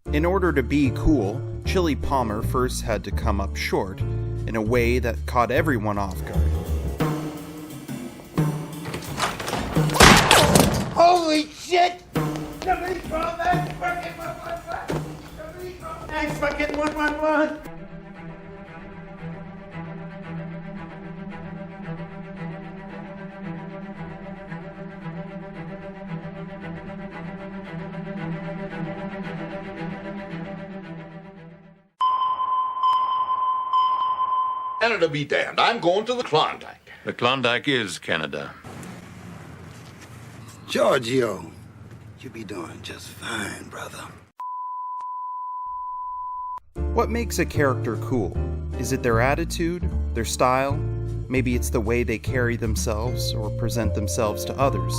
In order to be cool, Chili Palmer first had to come up short, in a way that caught everyone off guard. Holy shit! Somebody call that fucking 111! Somebody call that fucking 111! Canada be damned. I'm going to the Klondike. The Klondike is Canada. Giorgio, you be doing just fine, brother. What makes a character cool? Is it their attitude, their style? Maybe it's the way they carry themselves or present themselves to others.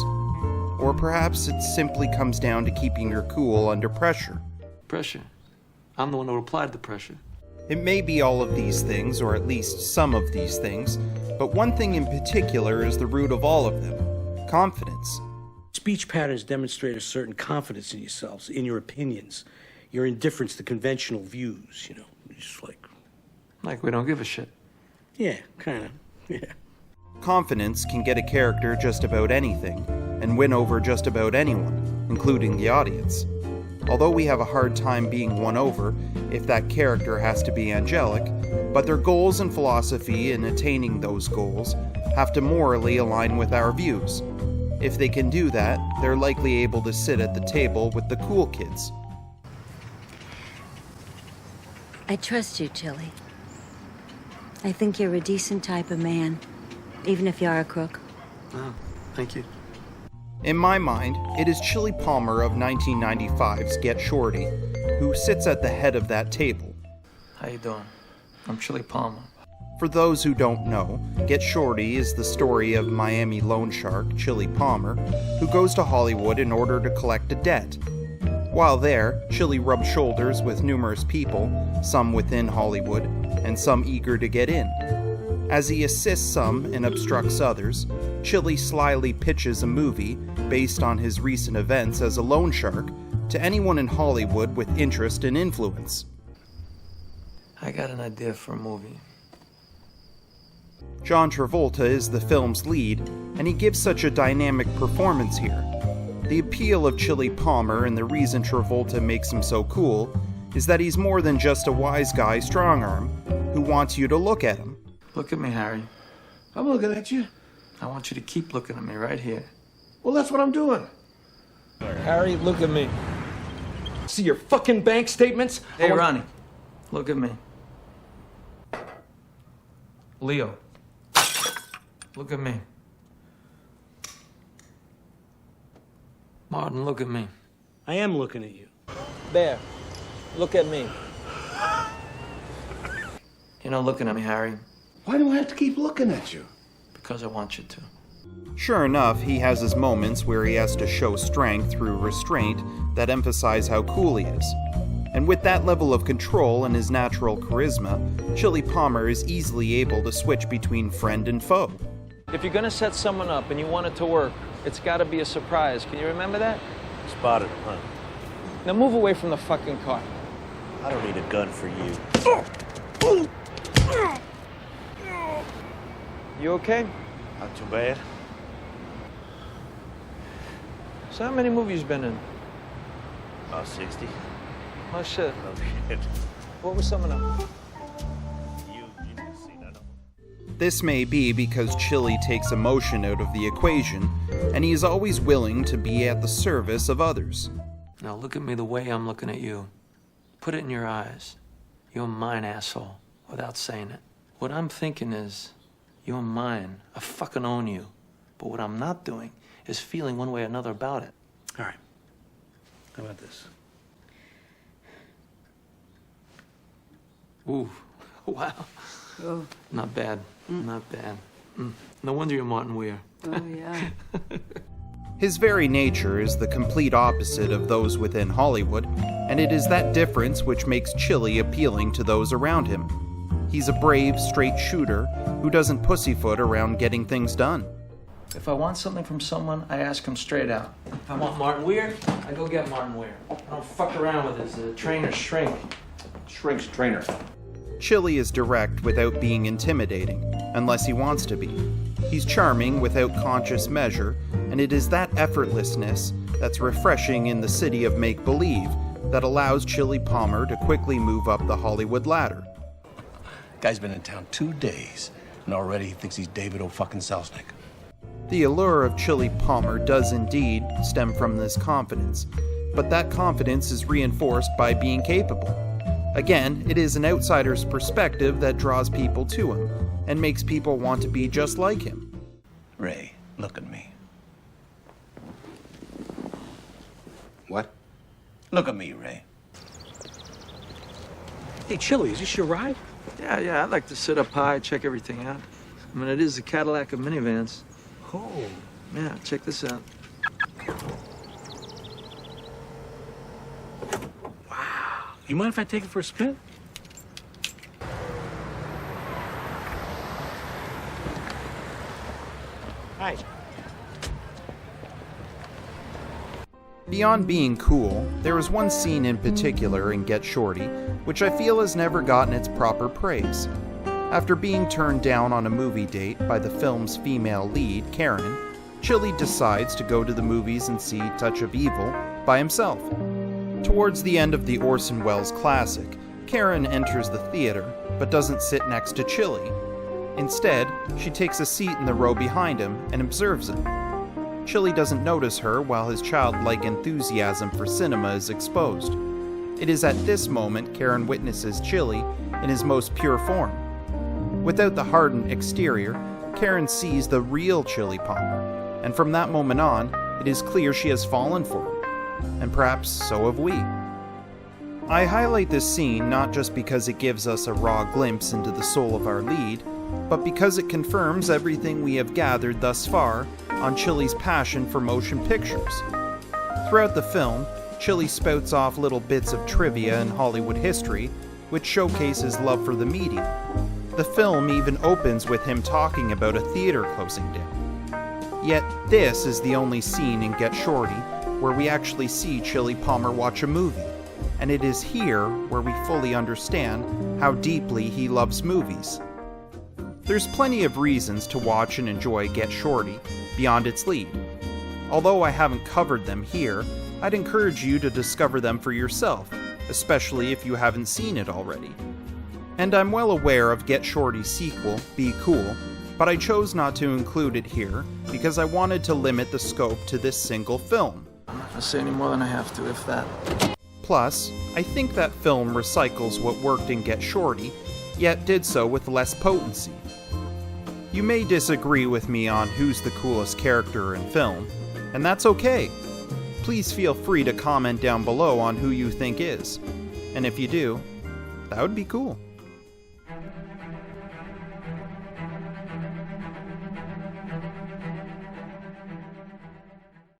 Or perhaps it simply comes down to keeping your cool under pressure. Pressure? I'm the one who applied the pressure. It may be all of these things, or at least some of these things, but one thing in particular is the root of all of them: confidence. Speech patterns demonstrate a certain confidence in yourselves, in your opinions, your indifference to conventional views, just Like we don't give a shit. Yeah, kind of, yeah. Confidence can get a character just about anything, and win over just about anyone, including the audience. Although we have a hard time being won over if that character has to be angelic, but their goals and philosophy in attaining those goals have to morally align with our views. If they can do that, they're likely able to sit at the table with the cool kids. I trust you, Chili. I think you're a decent type of man, even if you are a crook. Oh, thank you. In my mind, it is Chili Palmer of 1995's Get Shorty who sits at the head of that table. How you doing? I'm Chili Palmer. For those who don't know, Get Shorty is the story of Miami loan shark Chili Palmer, who goes to Hollywood in order to collect a debt. While there, Chili rubs shoulders with numerous people, some within Hollywood, and some eager to get in. As he assists some and obstructs others, Chili slyly pitches a movie based on his recent events as a loan shark to anyone in Hollywood with interest and influence. I got an idea for a movie. John Travolta is the film's lead, and he gives such a dynamic performance here. The appeal of Chili Palmer and the reason Travolta makes him so cool is that he's more than just a wise guy strongarm who wants you to look at him. Look at me, Harry. I'm looking at you. I want you to keep looking at me right here. Well, that's what I'm doing. Harry, look at me. See your fucking bank statements? Hey, Ronnie, look at me. Leo, look at me. Martin, look at me. I am looking at you. Bear, look at me. You're not looking at me, Harry, Why do I have to keep looking at you? because I want you to. Sure enough, he has his moments where he has to show strength through restraint that emphasize how cool he is. And with that level of control and his natural charisma, Chili Palmer is easily able to switch between friend and foe. If you're gonna set someone up and you want it to work, it's gotta be a surprise. Can you remember that? Spotted him, huh? Now move away from the fucking car. I don't need a gun for you. You okay? Not too bad. So how many movies you been in? About 60. Oh shit. No shit. What was some of them? You didn't see none of them. This may be because Chili takes emotion out of the equation, and he is always willing to be at the service of others. Now look at me the way I'm looking at you. Put it in your eyes. You're mine, asshole, without saying it. What I'm thinking is, you're mine. I fucking own you. But what I'm not doing is feeling one way or another about it. All right. How about this? Ooh, wow. Oh, Not bad, not bad. No wonder you're Martin Weir. oh yeah. His very nature is the complete opposite of those within Hollywood, and it is that difference which makes Chili appealing to those around him. He's a brave, straight shooter who doesn't pussyfoot around getting things done. If I want something from someone, I ask them straight out. If I want Martin Weir, I go get Martin Weir. I don't fuck around with his trainer shrink. Shrink's trainer. Chili is direct without being intimidating, unless he wants to be. He's charming without conscious measure, and it is that effortlessness that's refreshing in the city of make-believe that allows Chili Palmer to quickly move up the Hollywood ladder. Guy's been in town 2 days, and already he thinks he's David Selznick. The allure of Chili Palmer does indeed stem from this confidence, but that confidence is reinforced by being capable. Again, it is an outsider's perspective that draws people to him, and makes people want to be just like him. Ray, look at me. What? Look at me, Ray. Hey, Chili, is this your ride? Yeah, I'd like to sit up high, check everything out. I mean, it is the Cadillac of minivans. Oh. Yeah, check this out. You mind if I take it for a spin? Hi. Beyond being cool, there is one scene in particular in Get Shorty, which I feel has never gotten its proper praise. After being turned down on a movie date by the film's female lead, Karen, Chili decides to go to the movies and see Touch of Evil by himself. Towards the end of the Orson Welles classic, Karen enters the theater, but doesn't sit next to Chili. Instead, she takes a seat in the row behind him and observes him. Chili doesn't notice her while his childlike enthusiasm for cinema is exposed. It is at this moment Karen witnesses Chili in his most pure form. Without the hardened exterior, Karen sees the real Chili Palmer, and from that moment on, it is clear she has fallen for him. And perhaps so have we. I highlight this scene not just because it gives us a raw glimpse into the soul of our lead, but because it confirms everything we have gathered thus far on Chili's passion for motion pictures. Throughout the film, Chili spouts off little bits of trivia and Hollywood history, which showcase his love for the medium. The film even opens with him talking about a theater closing down. Yet this is the only scene in Get Shorty where we actually see Chili Palmer watch a movie, and it is here where we fully understand how deeply he loves movies. There's plenty of reasons to watch and enjoy Get Shorty beyond its lead. Although I haven't covered them here, I'd encourage you to discover them for yourself, especially if you haven't seen it already. And I'm well aware of Get Shorty's sequel, Be Cool, but I chose not to include it here because I wanted to limit the scope to this single film. I'm not gonna say any more than I have to, if that. Plus, I think that film recycles what worked in Get Shorty, yet did so with less potency. You may disagree with me on who's the coolest character in film, and that's okay. Please feel free to comment down below on who you think is. And if you do, that would be cool.